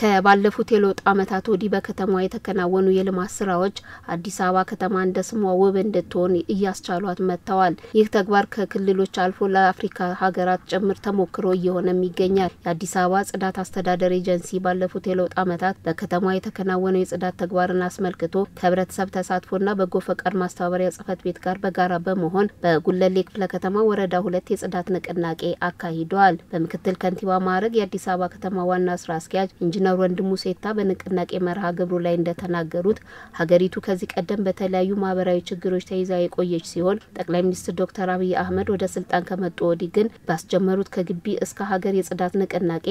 ከባለፉት የለውጥ አመታት ወዲህ በከተማዋ የተከናወኑ የልማት ስራዎች አዲስ አበባ ከተማ እንደ ስሟ ውብ እንድትሆን እያስቻሏት መጥተዋል። ይህ ተግባር ከክልሎች አልፎ ለአፍሪካ ሀገራት ጭምር ተሞክሮ እየሆነም ይገኛል። የአዲስ አበባ ጽዳት አስተዳደር ኤጀንሲ ባለፉት የለውጥ አመታት በከተማዋ የተከናወነው የጽዳት ተግባርን አስመልክቶ ከህብረተሰብ ተሳትፎና በጎ ፈቃድ ማስተባበሪያ ጽህፈት ቤት ጋር በጋራ በመሆን በጉለሌ ክፍለ ከተማ ወረዳ 2 የጽዳት ንቅናቄ አካሂደዋል። በምክትል ከንቲባ ማዕረግ የአዲስ አበባ ከተማ ዋና ስራ አስኪያጅ ኢንጂነር ወንድሙ ሴታ በንቅናቄ መርሃ ግብሩ ላይ እንደተናገሩት ሀገሪቱ ከዚህ ቀደም በተለያዩ ማህበራዊ ችግሮች ተይዛ የቆየች ሲሆን ጠቅላይ ሚኒስትር ዶክተር አብይ አህመድ ወደ ስልጣን ከመጡ ወዲህ ግን ባስጀመሩት ከግቢ እስከ ሀገር የጽዳት ንቅናቄ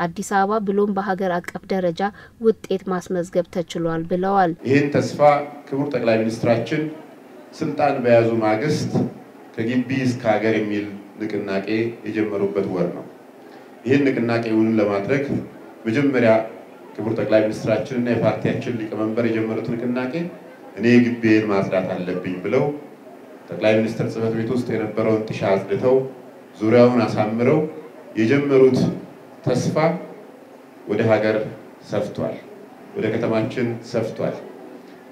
አዲስ አበባ ብሎም በሀገር አቀፍ ደረጃ ውጤት ማስመዝገብ ተችሏል ብለዋል። ይህን ተስፋ ክቡር ጠቅላይ ሚኒስትራችን ስልጣን በያዙ ማግስት ከግቢ እስከ ሀገር የሚል ንቅናቄ የጀመሩበት ወር ነው። ይህን ንቅናቄውን ለማድረግ መጀመሪያ ክቡር ጠቅላይ ሚኒስትራችንና የፓርቲያችን ሊቀመንበር የጀመሩት ንቅናቄ እኔ ግቢዬን ማጽዳት አለብኝ ብለው ጠቅላይ ሚኒስትር ጽህፈት ቤት ውስጥ የነበረውን ጥሻ አጽድተው ዙሪያውን አሳምረው የጀመሩት ተስፋ ወደ ሀገር ሰፍቷል፣ ወደ ከተማችን ሰፍቷል።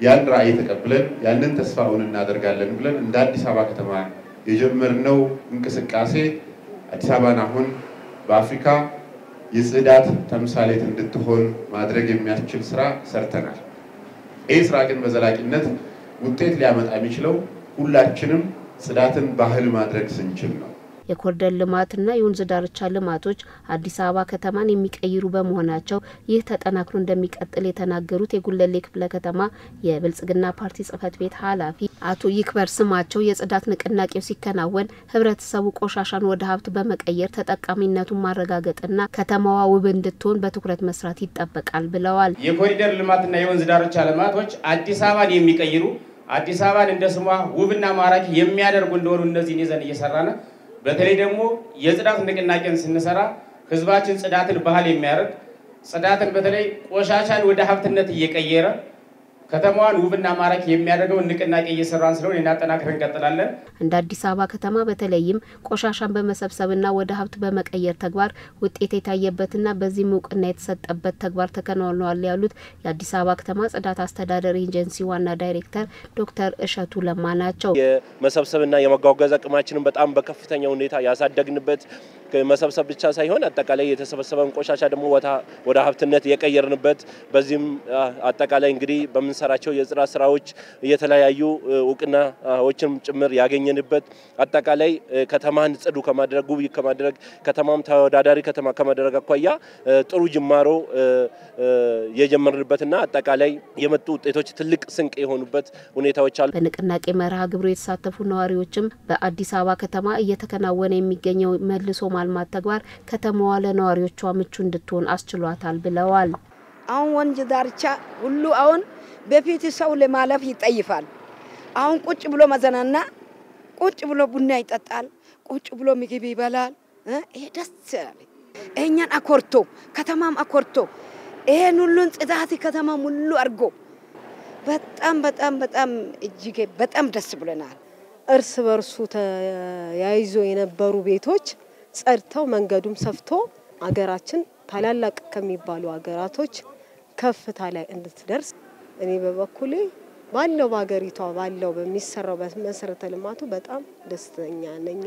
ያን ራዕይ ተቀብለን ያንን ተስፋውን እናደርጋለን ብለን እንደ አዲስ አበባ ከተማ የጀመርነው እንቅስቃሴ አዲስ አበባን አሁን በአፍሪካ የጽዳት ተምሳሌት እንድትሆን ማድረግ የሚያስችል ስራ ሰርተናል። ይህ ስራ ግን በዘላቂነት ውጤት ሊያመጣ የሚችለው ሁላችንም ጽዳትን ባህል ማድረግ ስንችል ነው። የኮሪደር ልማትና የወንዝ ዳርቻ ልማቶች አዲስ አበባ ከተማን የሚቀይሩ በመሆናቸው ይህ ተጠናክሮ እንደሚቀጥል የተናገሩት የጉለሌ ክፍለ ከተማ የብልጽግና ፓርቲ ጽህፈት ቤት ኃላፊ አቶ ይክበር ስማቸው የጽዳት ንቅናቄው ሲከናወን ህብረተሰቡ ቆሻሻን ወደ ሀብት በመቀየር ተጠቃሚነቱን ማረጋገጥና ከተማዋ ውብ እንድትሆን በትኩረት መስራት ይጠበቃል ብለዋል። የኮሪደር ልማትና የወንዝ ዳርቻ ልማቶች አዲስ አበባን የሚቀይሩ አዲስ አበባን እንደ ስሟ ውብና ማራኪ የሚያደርጉ እንደሆኑ እነዚህን ይዘን እየሰራን በተለይ ደግሞ የጽዳት ንቅናቄን ስንሰራ ህዝባችን ጽዳትን ባህል የሚያደርግ ጽዳትን በተለይ ቆሻሻን ወደ ሀብትነት እየቀየረ ከተማዋን ውብና ማራኪ የሚያደርገው ንቅናቄ እየሰራን ስለሆነ እናጠናክረን እንቀጥላለን። እንደ አዲስ አበባ ከተማ በተለይም ቆሻሻን በመሰብሰብና ወደ ሀብት በመቀየር ተግባር ውጤት የታየበትና በዚህ ሙቅና የተሰጠበት ተግባር ተከናውኗል ያሉት የአዲስ አበባ ከተማ ጽዳት አስተዳደር ኤጀንሲ ዋና ዳይሬክተር ዶክተር እሸቱ ለማ ናቸው። የመሰብሰብና የማጓጓዝ አቅማችንን በጣም በከፍተኛ ሁኔታ ያሳደግንበት መሰብሰብ ብቻ ሳይሆን አጠቃላይ የተሰበሰበን ቆሻሻ ደግሞ ወደ ሀብትነት የቀየርንበት በዚህም አጠቃላይ እንግዲህ በመንሰራቸው የጽዳት ስራዎች የተለያዩ እውቅናዎችም ጭምር ያገኘንበት አጠቃላይ ከተማን ጽዱ ከማድረግ ውብ ከማድረግ ከተማም ተወዳዳሪ ከተማ ከማድረግ አኳያ ጥሩ ጅማሮ የጀመርንበትና አጠቃላይ የመጡ ውጤቶች ትልቅ ስንቅ የሆኑበት ሁኔታዎች አሉ። በንቅናቄ መርሃ ግብሩ የተሳተፉ ነዋሪዎችም በአዲስ አበባ ከተማ እየተከናወነ የሚገኘው መልሶ ማልማት ተግባር ከተማዋ ለነዋሪዎቿ ምቹ እንድትሆን አስችሏታል ብለዋል። አሁን ወንዝ ዳርቻ ሁሉ አሁን በፊት ሰው ለማለፍ ይጠይፋል። አሁን ቁጭ ብሎ መዘናና ቁጭ ብሎ ቡና ይጠጣል፣ ቁጭ ብሎ ምግብ ይበላል። ይሄ ደስ ይላል። እኛን አኮርቶ ከተማም አኮርቶ ይሄን ሁሉን ጽዳት ከተማ ሙሉ አርጎ በጣም እጅግ በጣም ደስ ብለናል። እርስ በርሱ ተያይዞ የነበሩ ቤቶች ጸድተው መንገዱም ሰፍቶ አገራችን ታላላቅ ከሚባሉ አገራቶች ከፍታ ላይ እንድትደርስ እኔ በበኩሌ ባለው ባገሪቷ ባለው በሚሰራው በመሰረተ ልማቱ በጣም ደስተኛ ነኝ።